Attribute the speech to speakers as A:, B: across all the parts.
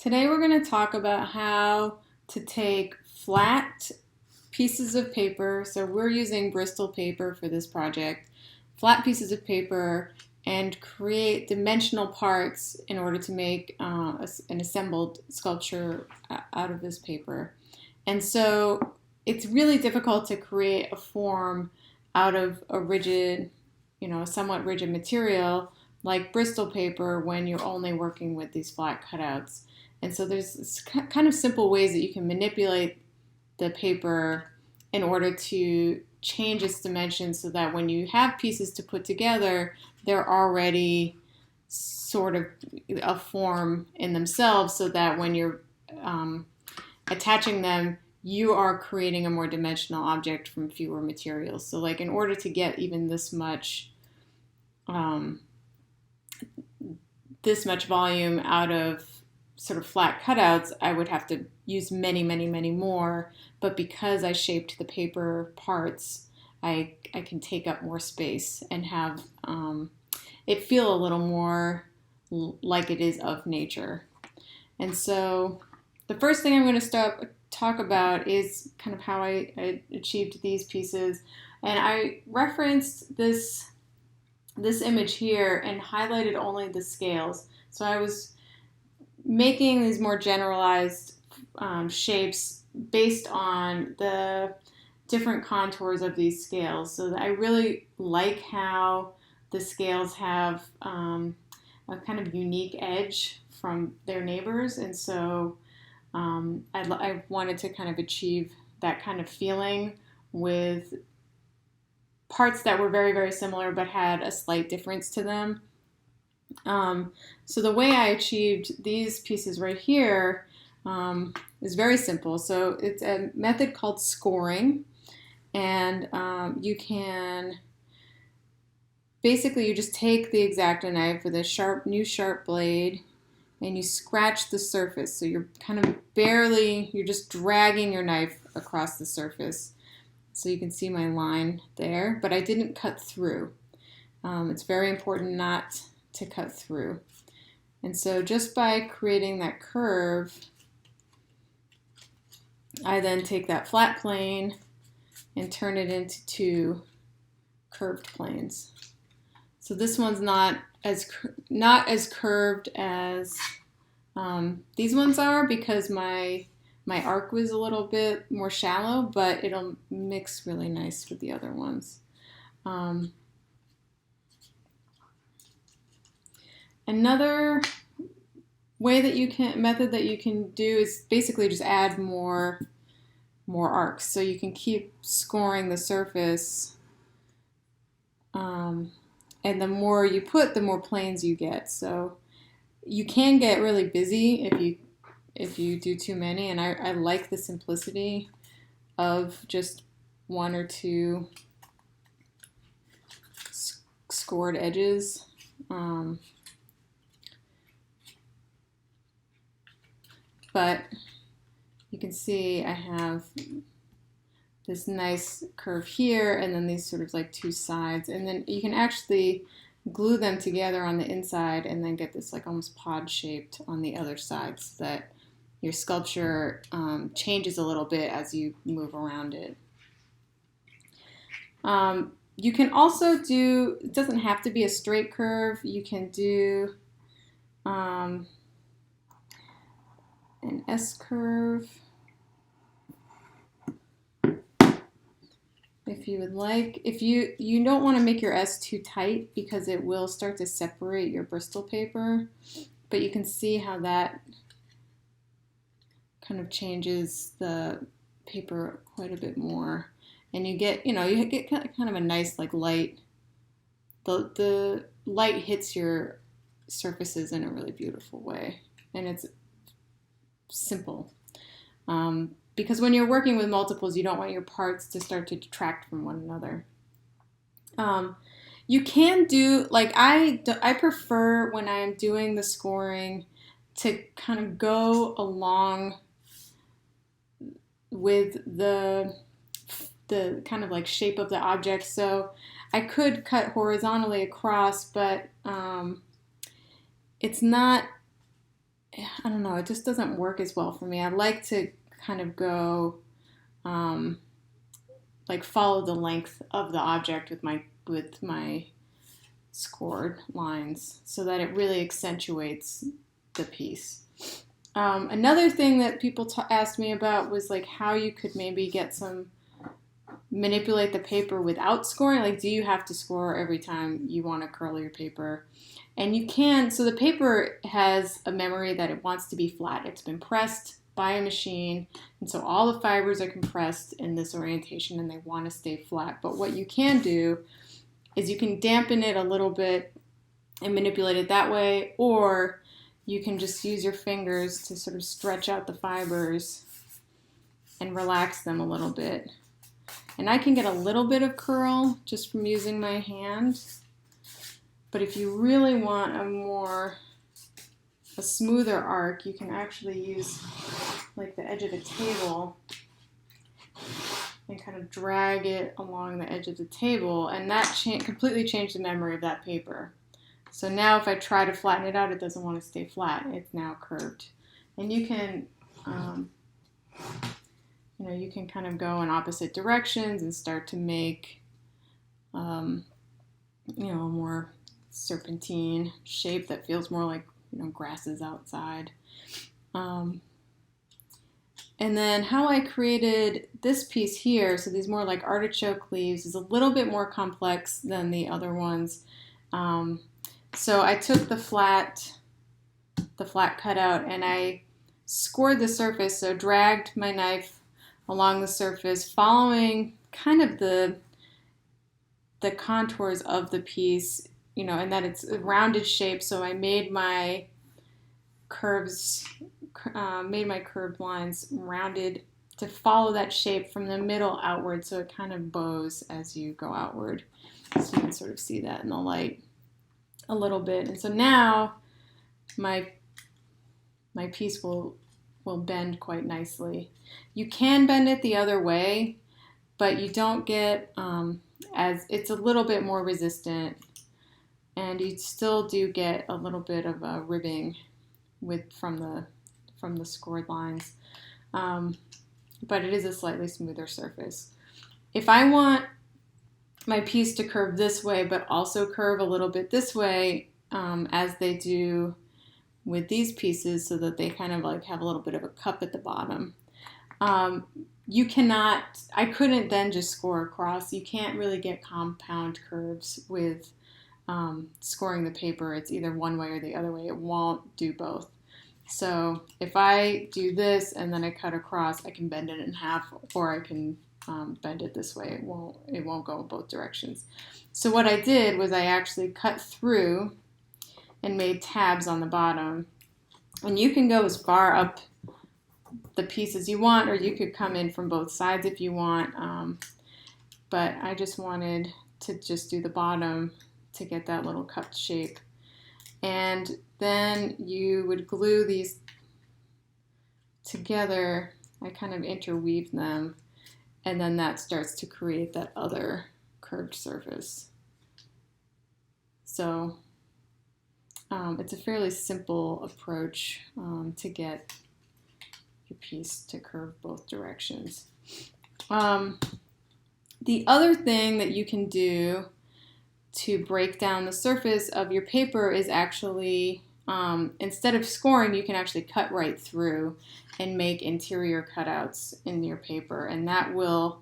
A: Today we're going to talk about how to take flat pieces of paper. So we're using Bristol paper for this project. Flat pieces of paper and create dimensional parts in order to make an assembled sculpture out of this paper. And so it's really difficult to create a form out of a rigid, a somewhat rigid material like Bristol paper when you're only working with these flat cutouts. And so there's kind of simple ways that you can manipulate the paper in order to change its dimensions so that when you have pieces to put together, they're already sort of a form in themselves, so that when you're attaching them, you are creating a more dimensional object from fewer materials. So like in order to get even this much volume out of sort of flat cutouts, I would have to use many, many, many more. But because I shaped the paper parts, I can take up more space and have it feel a little more like it is of nature. And so the first thing I'm going to talk about is kind of how I achieved these pieces. And I referenced this image here and highlighted only the scales. So I was making these more generalized shapes based on the different contours of these scales. So I really like how the scales have a kind of unique edge from their neighbors. And so I wanted to kind of achieve that kind of feeling with parts that were very, very similar but had a slight difference to them. So the way I achieved these pieces right here is very simple. So it's a method called scoring, and you just take the X-Acto knife with a new sharp blade, and you scratch the surface. So you're kind of you're just dragging your knife across the surface. So you can see my line there, but I didn't cut through. It's very important not to cut through. And so just by creating that curve, I then take that flat plane and turn it into two curved planes. So this one's not as curved as these ones are, because my arc was a little bit more shallow, but it'll mix really nice with the other ones. Another method that you can do is basically just add more arcs. So you can keep scoring the surface, and the more you put, the more planes you get. So you can get really busy if you do too many, and I like the simplicity of just one or two scored edges. But you can see I have this nice curve here, and then these sort of like two sides, and then you can actually glue them together on the inside and then get this like almost pod shaped on the other side, so that your sculpture changes a little bit as you move around it. You can also do, it doesn't have to be a straight curve, you can do an S curve if you would like. If you don't want to make your S too tight, because it will start to separate your Bristol paper, but you can see how that kind of changes the paper quite a bit more, and you get kind of a nice like light. The light hits your surfaces in a really beautiful way, and it's simple. Because when you're working with multiples, you don't want your parts to start to detract from one another. You can do, like I prefer when I'm doing the scoring to kind of go along with the kind of like shape of the object. So I could cut horizontally across, but it's not, I don't know, it just doesn't work as well for me. I like to kind of go um, like follow the length of the object with my scored lines so that it really accentuates the piece. Another thing that people asked me about was like how you could maybe manipulate the paper without scoring. Like, do you have to score every time you want to curl your paper? And you can. So the paper has a memory that it wants to be flat. It's been pressed by a machine, and so all the fibers are compressed in this orientation and they want to stay flat. But what you can do is you can dampen it a little bit and manipulate it that way, or you can just use your fingers to sort of stretch out the fibers and relax them a little bit. And I can get a little bit of curl just from using my hand. But if you really want a smoother arc, you can actually use like the edge of the table and kind of drag it along the edge of the table, and that completely changed the memory of that paper. So now if I try to flatten it out, it doesn't want to stay flat. It's now curved. And you can, you can kind of go in opposite directions and start to make, a more serpentine shape that feels more like, grasses outside. And then how I created this piece here, so these more like artichoke leaves, is a little bit more complex than the other ones. So I took the flat cutout and I scored the surface, so dragged my knife along the surface, following kind of the contours of the piece, and that it's a rounded shape. So I made my curved lines rounded to follow that shape from the middle outward, so it kind of bows as you go outward. So you can sort of see that in the light a little bit. And so now my piece will bend quite nicely. You can bend it the other way, but you don't get as it's a little bit more resistant, and you still do get a little bit of a ribbing from the scored lines, but it is a slightly smoother surface. If I want my piece to curve this way, but also curve a little bit this way, as they do with these pieces, so that they kind of like have a little bit of a cup at the bottom. I couldn't then just score across. You can't really get compound curves with scoring the paper. It's either one way or the other way. It won't do both. So if I do this and then I cut across, I can bend it in half, or I can bend it this way. It won't go in both directions. So what I did was I actually cut through and made tabs on the bottom. And you can go as far up the piece as you want, or you could come in from both sides if you want. But I just wanted to just do the bottom to get that little cupped shape. And then you would glue these together. I kind of interweave them, and then that starts to create that other curved surface. So it's a fairly simple approach to get your piece to curve both directions. The other thing that you can do to break down the surface of your paper is actually, instead of scoring, you can actually cut right through and make interior cutouts in your paper, and that will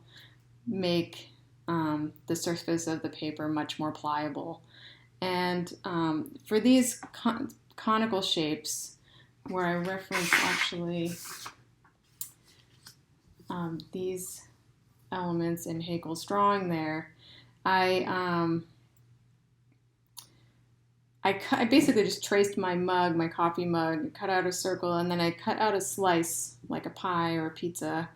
A: make the surface of the paper much more pliable. And for these conical shapes, where I reference actually these elements in Haeckel's drawing there, I basically just traced my coffee mug, cut out a circle, and then I cut out a slice like a pie or a pizza,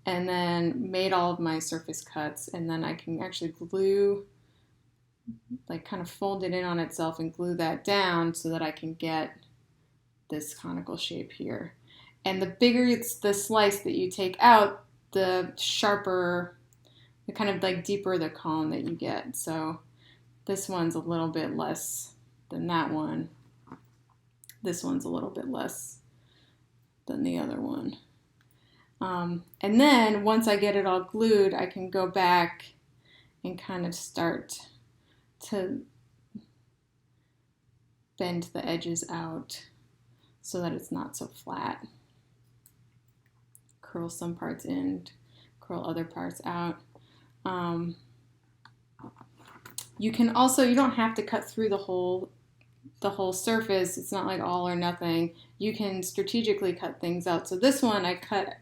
A: and then made all of my surface cuts, and then I can actually glue, like kind of fold it in on itself and glue that down so that I can get this conical shape here. And the bigger it's the slice that you take out, the sharper, the kind of like deeper the cone that you get. So this one's a little bit less than that one. This one's a little bit less than the other one. And then once I get it all glued, I can go back and kind of start to bend the edges out so that it's not so flat. Curl some parts in, curl other parts out. You can also, you don't have to cut through the whole surface. It's not like all or nothing. You can strategically cut things out. So this one I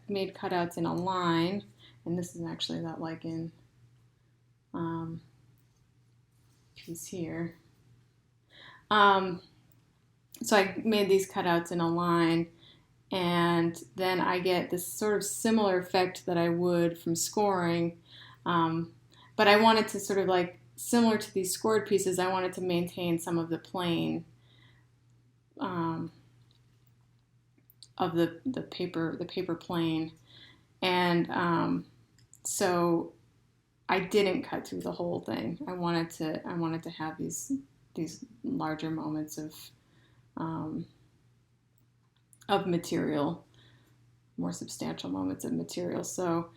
A: made cutouts in a line, and this is actually that lichen piece here. So I made these cutouts in a line, and then I get this sort of similar effect that I would from scoring, but I wanted to sort of like, similar to these scored pieces, I wanted to maintain some of the plane of the paper plane, and so I didn't cut through the whole thing. I wanted to have these larger moments of material, more substantial moments of material. So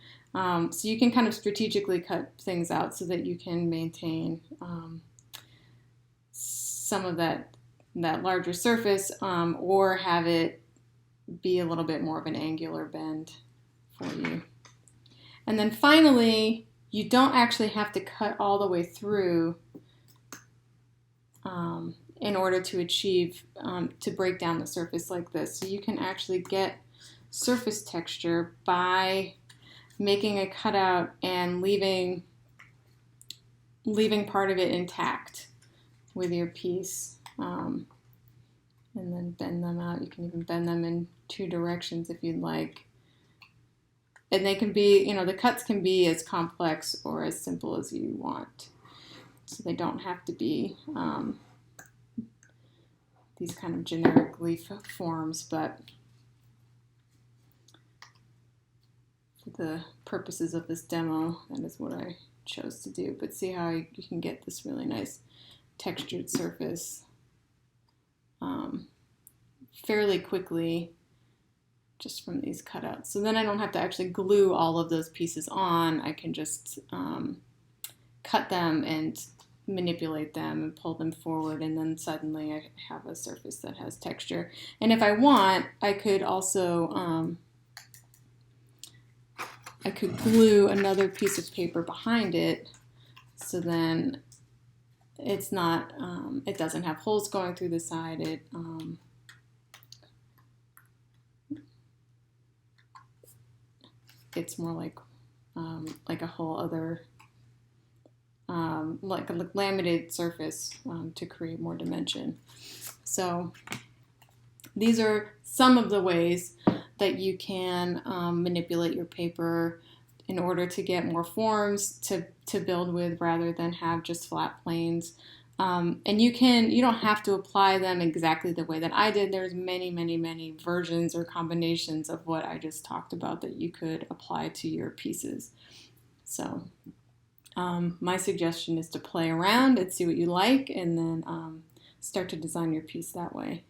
A: you can kind of strategically cut things out so that you can maintain some of that larger surface, or have it be a little bit more of an angular bend for you. And then finally, you don't actually have to cut all the way through in order to achieve, to break down the surface like this. So you can actually get surface texture by making a cutout and leaving part of it intact with your piece, and then bend them out. You can even bend them in 2 directions if you'd like. And they can be, the cuts can be as complex or as simple as you want. So they don't have to be these kind of generic leaf forms, but for the purposes of this demo, that is what I chose to do. But see how you can get this really nice textured surface fairly quickly just from these cutouts. So then I don't have to actually glue all of those pieces on. I can just cut them and manipulate them and pull them forward, and then suddenly I have a surface that has texture. And if I want, I could also I could glue another piece of paper behind it, so then it's not, it doesn't have holes going through the side. It's more like a whole other, like a laminated surface to create more dimension. So these are some of the ways that you can manipulate your paper in order to get more forms to build with, rather than have just flat planes. And you don't have to apply them exactly the way that I did. There's many, many, many versions or combinations of what I just talked about that you could apply to your pieces. So my suggestion is to play around and see what you like, and then start to design your piece that way.